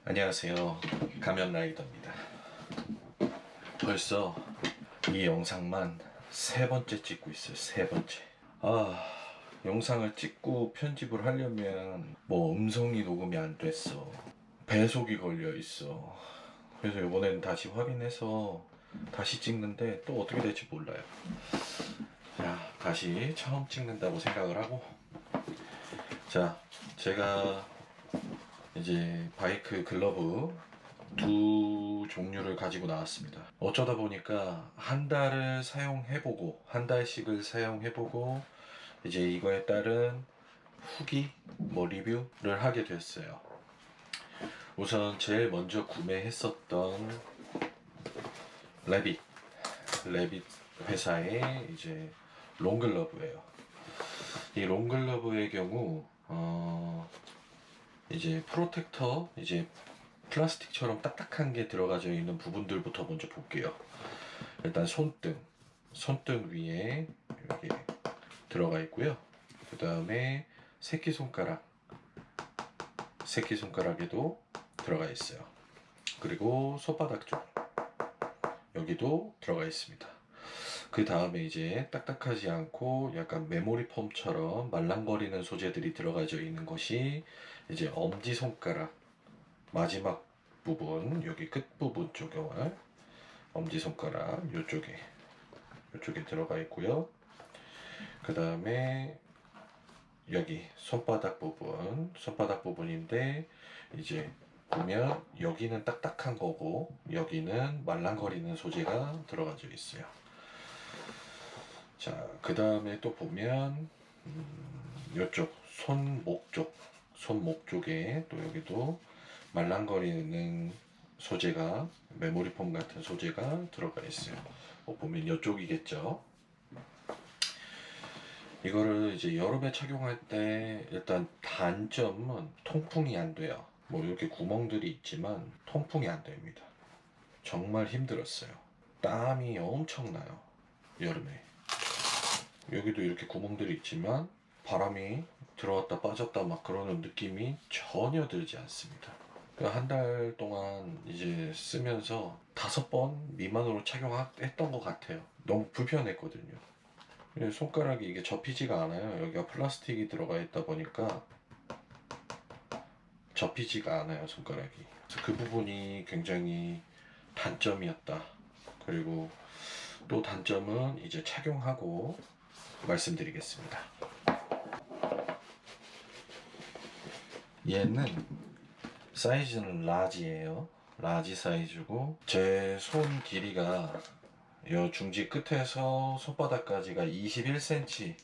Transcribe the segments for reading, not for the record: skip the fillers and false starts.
안녕하세요. 가면라이더입니다. 벌써 이 영상만 세 번째 찍고 있어요. 세 번째. 영상을 찍고 편집을 하려면 뭐 음성이 녹음이 안 됐어. 배속이 걸려 있어. 그래서 이번엔 다시 확인해서 다시 찍는데 또 어떻게 될지 몰라요. 자, 다시 처음 찍는다고 생각을 하고. 자, 제가 이제 바이크 글러브 두 종류를 가지고 나왔습니다. 어쩌다 보니까 한 달을 사용해보고, 한 달씩을 사용해보고, 이제 이거에 따른 후기, 리뷰를 하게 됐어요. 우선 제일 먼저 구매했었던 레빗 회사의 이제 롱글러브예요. 이 롱글러브의 경우, 이제 프로텍터, 이제 플라스틱처럼 딱딱한 게 들어가져 있는 부분들부터 먼저 볼게요. 일단 손등 위에 이렇게 들어가 있고요. 그 다음에 새끼손가락에도 들어가 있어요. 그리고 손바닥 쪽 여기도 들어가 있습니다. 그 다음에 이제 딱딱하지 않고 약간 메모리 폼처럼 말랑거리는 소재들이 들어가져 있는 것이 이제 엄지손가락 마지막 부분, 여기 끝부분 쪽에 엄지손가락 요쪽에 들어가 있고요. 그 다음에 여기 손바닥 부분인데 이제 보면 여기는 딱딱한 거고 여기는 말랑거리는 소재가 들어가져 있어요. 자, 그 다음에 또 보면 이쪽 손목 쪽에 또 여기도 말랑거리는 소재가 메모리폼 같은 소재가 들어가 있어요. 보면 이쪽이겠죠. 이거를 이제 여름에 착용할 때 일단 단점은 통풍이 안 돼요. 이렇게 구멍들이 있지만 통풍이 안 됩니다. 정말 힘들었어요. 땀이 엄청 나요. 여름에. 여기도 이렇게 구멍들이 있지만 바람이 들어왔다 빠졌다 막 그러는 느낌이 전혀 들지 않습니다. 한 달 동안 이제 쓰면서 5번 미만으로 착용했던 것 같아요. 너무 불편했거든요. 손가락이 이게 접히지가 않아요. 여기가 플라스틱이 들어가 있다 보니까 접히지가 않아요, 손가락이. 그래서 그 부분이 굉장히 단점이었다. 그리고 또 단점은 이제 착용하고 말씀드리겠습니다. 얘는 사이즈는 라지예요. 라지 사이즈고 제 손 길이가 이 중지 끝에서 손바닥까지가 21cm,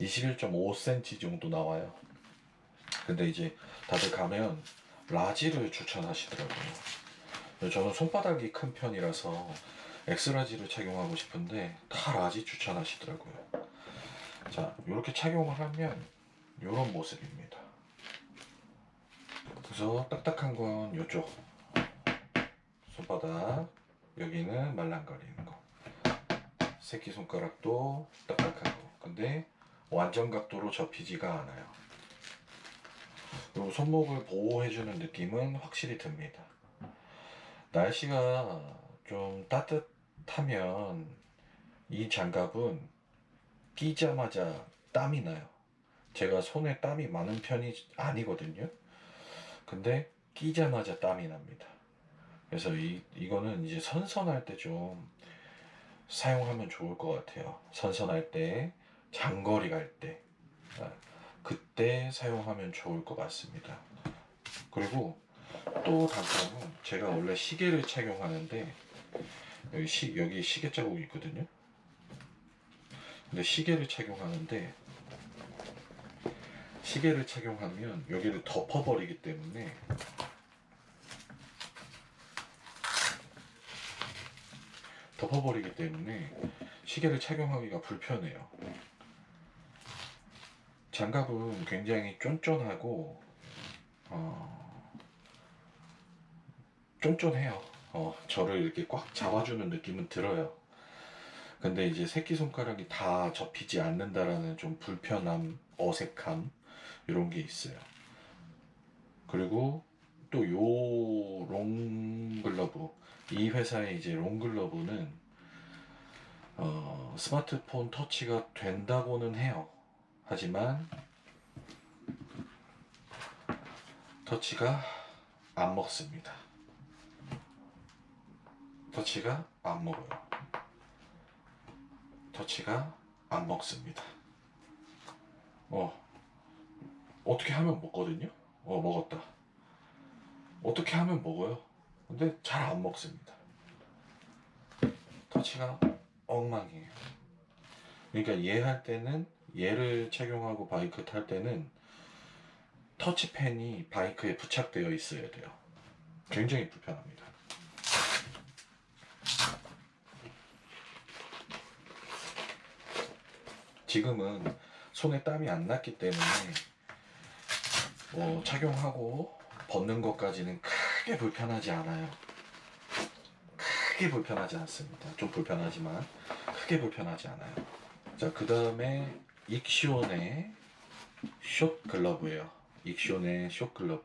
21.5cm 정도 나와요. 근데 이제 다들 가면 라지를 추천하시더라고요. 저는 손바닥이 큰 편이라서 엑스라지를 착용하고 싶은데 다 라지 추천하시더라고요. 자, 이렇게 착용을 하면 이런 모습입니다. 그래서 딱딱한 건 이쪽 손바닥, 여기는 말랑거리는 거, 새끼손가락도 딱딱한 거. 근데 완전 각도로 접히지가 않아요. 그리고 손목을 보호해주는 느낌은 확실히 듭니다. 날씨가 좀 따뜻하면 이 장갑은 끼자마자 땀이 나요. 제가 손에 땀이 많은 편이 아니거든요. 근데 끼자마자 땀이 납니다. 그래서 이거는 이제 선선할 때 좀 사용하면 좋을 것 같아요. 선선할 때, 장거리 갈 때, 그때 사용하면 좋을 것 같습니다. 그리고 또 단점은 제가 원래 시계를 착용하는데 여기 시계 자국이 있거든요. 근데 시계를 착용하면 여기를 덮어버리기 때문에 시계를 착용하기가 불편해요. 장갑은 굉장히 쫀쫀하고 쫀쫀해요. 저를 이렇게 꽉 잡아주는 느낌은 들어요. 근데 이제 새끼손가락이 다 접히지 않는다라는 좀 불편함, 어색함 이런 게 있어요. 그리고 또 요 롱글러브, 이 회사의 이제 롱글러브는 스마트폰 터치가 된다고는 해요. 하지만 터치가 안 먹습니다. 터치가 안 먹어요. 터치가 안 먹습니다. 어떻게 하면 먹거든요? 먹었다. 어떻게 하면 먹어요? 근데 잘 안 먹습니다. 터치가 엉망이에요. 그러니까 얘 할 때는, 얘를 착용하고 바이크 탈 때는 터치펜이 바이크에 부착되어 있어야 돼요. 굉장히 불편합니다. 지금은 손에 땀이 안 났기 때문에 착용하고 벗는 것까지는 크게 불편하지 않아요. 크게 불편하지 않습니다. 좀 불편하지만 크게 불편하지 않아요. 자, 그 다음에 익시온의 숏 글러브예요. 익시온의 숏 글러브.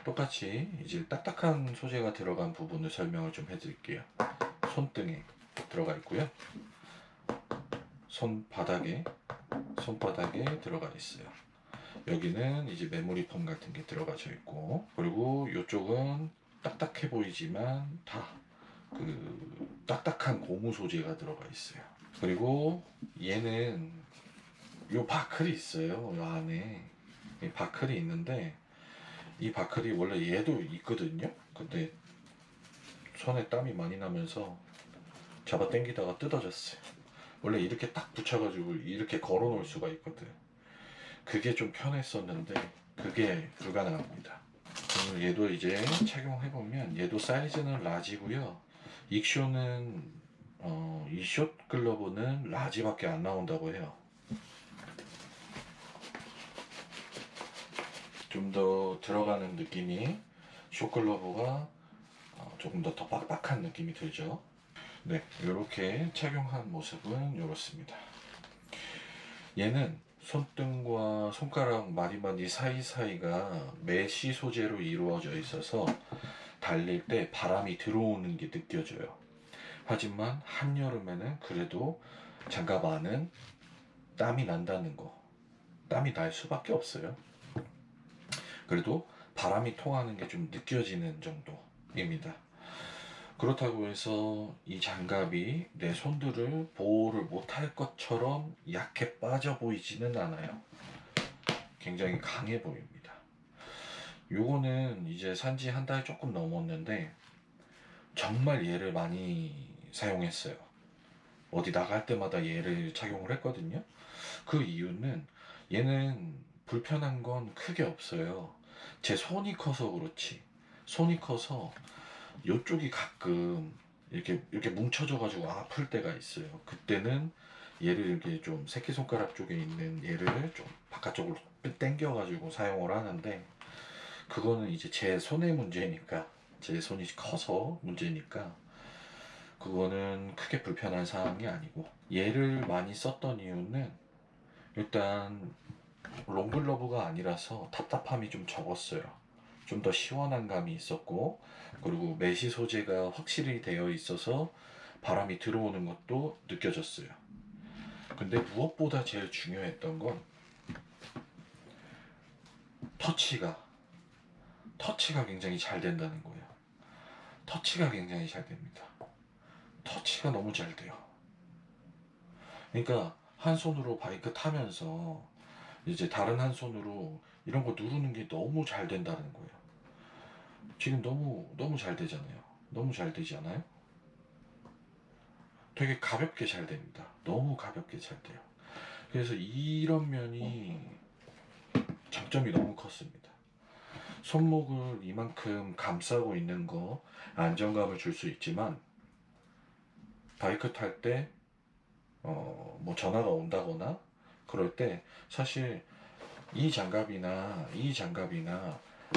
똑같이 이제 딱딱한 소재가 들어간 부분을 설명을 좀 해드릴게요. 손등에 들어가 있고요. 손바닥에 들어가 있어요. 여기는 이제 메모리 폼 같은 게 들어가져 있고, 그리고 이쪽은 딱딱해 보이지만 다 그 딱딱한 고무 소재가 들어가 있어요. 그리고 얘는 요 바클이 있어요. 요 안에 이 바클이 있는데, 이 바클이 원래 얘도 있거든요. 근데 손에 땀이 많이 나면서 잡아 당기다가 뜯어졌어요. 원래 이렇게 딱 붙여가지고 이렇게 걸어 놓을 수가 있거든. 그게 좀 편했었는데 그게 불가능합니다. 그리고 얘도 이제 착용해보면 얘도 사이즈는 라지고요. 익쇼는 이 숏 글러브는 라지밖에 안 나온다고 해요. 좀 더 들어가는 느낌이, 숏 글러브가 조금 더 빡빡한 느낌이 들죠. 네, 이렇게 착용한 모습은 이렇습니다. 얘는 손등과 손가락 마디마디 사이사이가 메쉬 소재로 이루어져 있어서 달릴 때 바람이 들어오는 게 느껴져요. 하지만 한여름에는 그래도 장갑 안은 땀이 난다는 거, 땀이 날 수밖에 없어요. 그래도 바람이 통하는 게 좀 느껴지는 정도입니다. 그렇다고 해서 이 장갑이 내 손들을 보호를 못할 것처럼 약해 빠져 보이지는 않아요. 굉장히 강해 보입니다. 요거는 이제 산지 한 달 조금 넘었는데 정말 얘를 많이 사용했어요. 어디 나갈 때마다 얘를 착용을 했거든요. 그 이유는 얘는 불편한 건 크게 없어요. 제 손이 커서 그렇지. 손이 커서 이쪽이 가끔 이렇게 뭉쳐져 가지고 아플 때가 있어요. 그때는 얘를 이렇게 좀 새끼손가락 쪽에 있는 얘를 좀 바깥쪽으로 당겨 가지고 사용을 하는데, 그거는 이제 제 손의 문제니까, 제 손이 커서 문제니까 그거는 크게 불편한 사항이 아니고, 얘를 많이 썼던 이유는 일단 롱글러브가 아니라서 답답함이 좀 적었어요. 좀 더 시원한 감이 있었고, 그리고 메시 소재가 확실히 되어 있어서 바람이 들어오는 것도 느껴졌어요. 근데 무엇보다 제일 중요했던 건 터치가 굉장히 잘 된다는 거예요. 터치가 굉장히 잘 됩니다. 터치가 너무 잘 돼요. 그러니까 한 손으로 바이크 타면서 이제 다른 한 손으로 이런 거 누르는 게 너무 잘 된다는 거예요. 지금 너무 잘 되잖아요. 너무 잘 되지 않아요? 되게 가볍게 잘 됩니다. 너무 가볍게 잘 돼요. 그래서 이런 면이 장점이 너무 컸습니다. 손목을 이만큼 감싸고 있는 거 안정감을 줄 수 있지만, 바이크 탈 때 뭐 전화가 온다거나 그럴 때 사실 이 장갑이나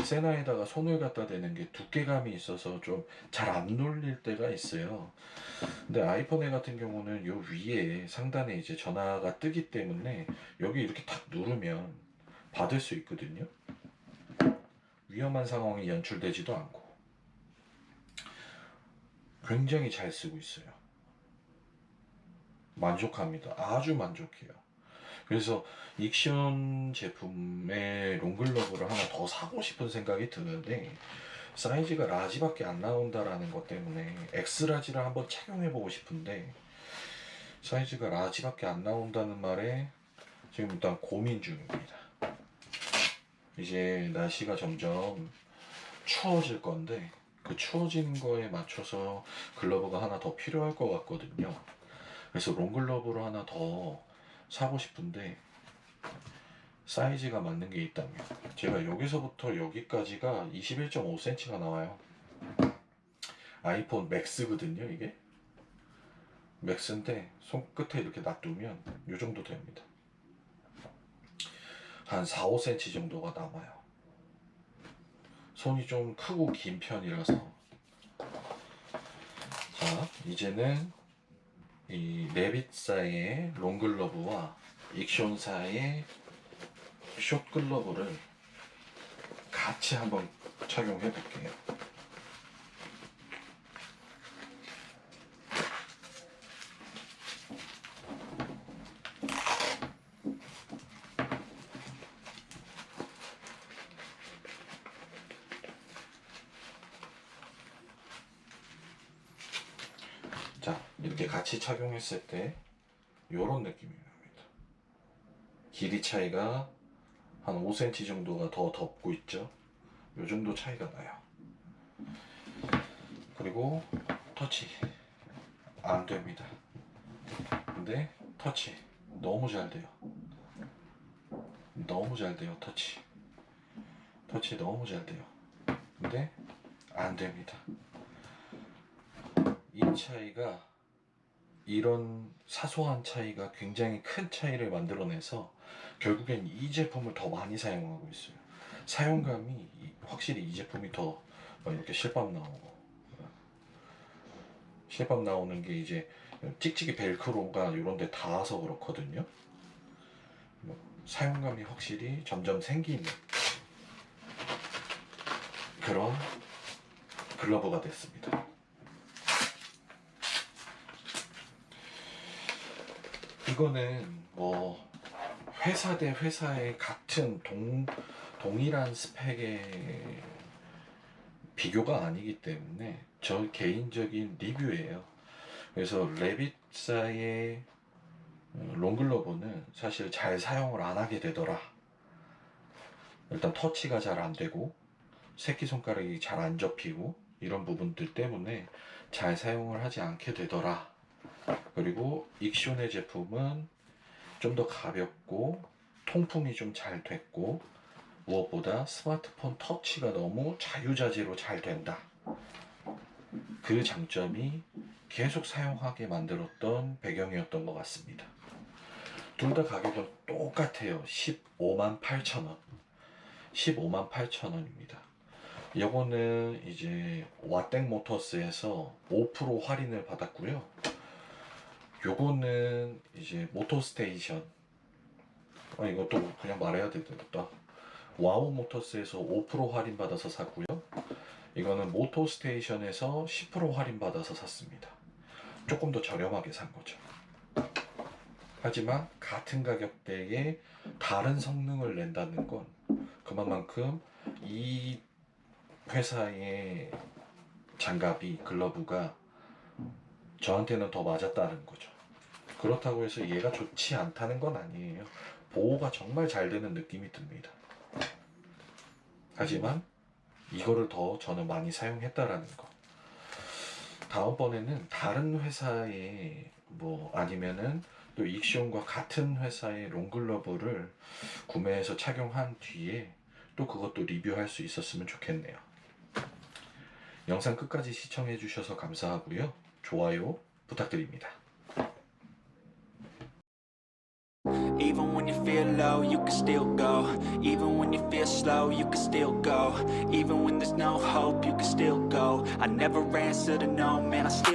세나에다가 손을 갖다 대는 게 두께감이 있어서 좀 잘 안 눌릴 때가 있어요. 근데 아이폰 에 같은 경우는 요 위에 상단에 이제 전화가 뜨기 때문에 여기 이렇게 탁 누르면 받을 수 있거든요. 위험한 상황이 연출되지도 않고 굉장히 잘 쓰고 있어요. 만족합니다. 아주 만족해요. 그래서 익션 제품의 롱글러브를 하나 더 사고 싶은 생각이 드는데 사이즈가 라지밖에 안 나온다라는 것 때문에 엑스라지를 한번 착용해보고 싶은데 사이즈가 라지밖에 안 나온다는 말에 지금 일단 고민 중입니다. 이제 날씨가 점점 추워질 건데 그 추워지는 거에 맞춰서 글러브가 하나 더 필요할 것 같거든요. 그래서 롱글러브를 하나 더 사고 싶은데 사이즈가 맞는 게 있다면 제가 여기서부터 여기까지가 21.5cm가 나와요. 아이폰 맥스거든요. 이게 맥스인데 손끝에 이렇게 놔두면 이 정도 됩니다. 한 4, 5cm 정도가 남아요. 손이 좀 크고 긴 편이라서. 자, 이제는 이 레빗사의 롱글러브와 익션사의 숏글러브를 같이 한번 착용해 볼게요. 자, 이렇게 같이 착용했을 때 이런 느낌이 납니다. 길이 차이가 한 5cm 정도가 더 덮고 있죠. 이 정도 차이가 나요. 그리고 터치 안 됩니다. 근데 터치 너무 잘 돼요. 너무 잘 돼요. 터치 너무 잘 돼요. 근데 안 됩니다. 이 차이가, 이런 사소한 차이가 굉장히 큰 차이를 만들어내서 결국엔 이 제품을 더 많이 사용하고 있어요. 사용감이 확실히 이 제품이 더 이렇게 실밥 나오는 게 이제 찍찍이 벨크로가 이런 데 닿아서 그렇거든요. 사용감이 확실히 점점 생기는 그런 글러브가 됐습니다. 이거는 뭐 회사 대 회사의 같은 동일한 스펙의 비교가 아니기 때문에 저 개인적인 리뷰예요. 그래서 레빗사의 롱글러브는 사실 잘 사용을 안 하게 되더라. 일단 터치가 잘 안 되고 새끼손가락이 잘 안 접히고 이런 부분들 때문에 잘 사용을 하지 않게 되더라. 그리고 익션의 제품은 좀 더 가볍고 통풍이 좀 잘 됐고 무엇보다 스마트폰 터치가 너무 자유자재로 잘 된다. 그 장점이 계속 사용하게 만들었던 배경이었던 것 같습니다. 둘 다 가격은 똑같아요. 15만 8천 원. 15만 8천 원입니다. 요거는 이제 와땡 모터스에서 5% 할인을 받았고요. 요거는 이제 모터스테이션, 이것도 그냥 말해야 되겠다. 와우 모터스에서 5% 할인 받아서 샀고요. 이거는 모터스테이션에서 10% 할인 받아서 샀습니다. 조금 더 저렴하게 산 거죠. 하지만 같은 가격대에 다른 성능을 낸다는 건 그만큼 이 회사의 장갑이, 글러브가 저한테는 더 맞았다는 거죠. 그렇다고 해서 얘가 좋지 않다는 건 아니에요. 보호가 정말 잘 되는 느낌이 듭니다. 하지만 이거를 더 저는 많이 사용했다라는 거. 다음번에는 다른 회사의 아니면은 또 익션과 같은 회사의 롱글러브를 구매해서 착용한 뒤에 또 그것도 리뷰할 수 있었으면 좋겠네요. 영상 끝까지 시청해 주셔서 감사하고요. 좋아요 부탁드립니다. Even when you feel low, you can still go. Even when you feel slow, you can still go. Even when there's no hope, you can still go. I never answer to no, man, I still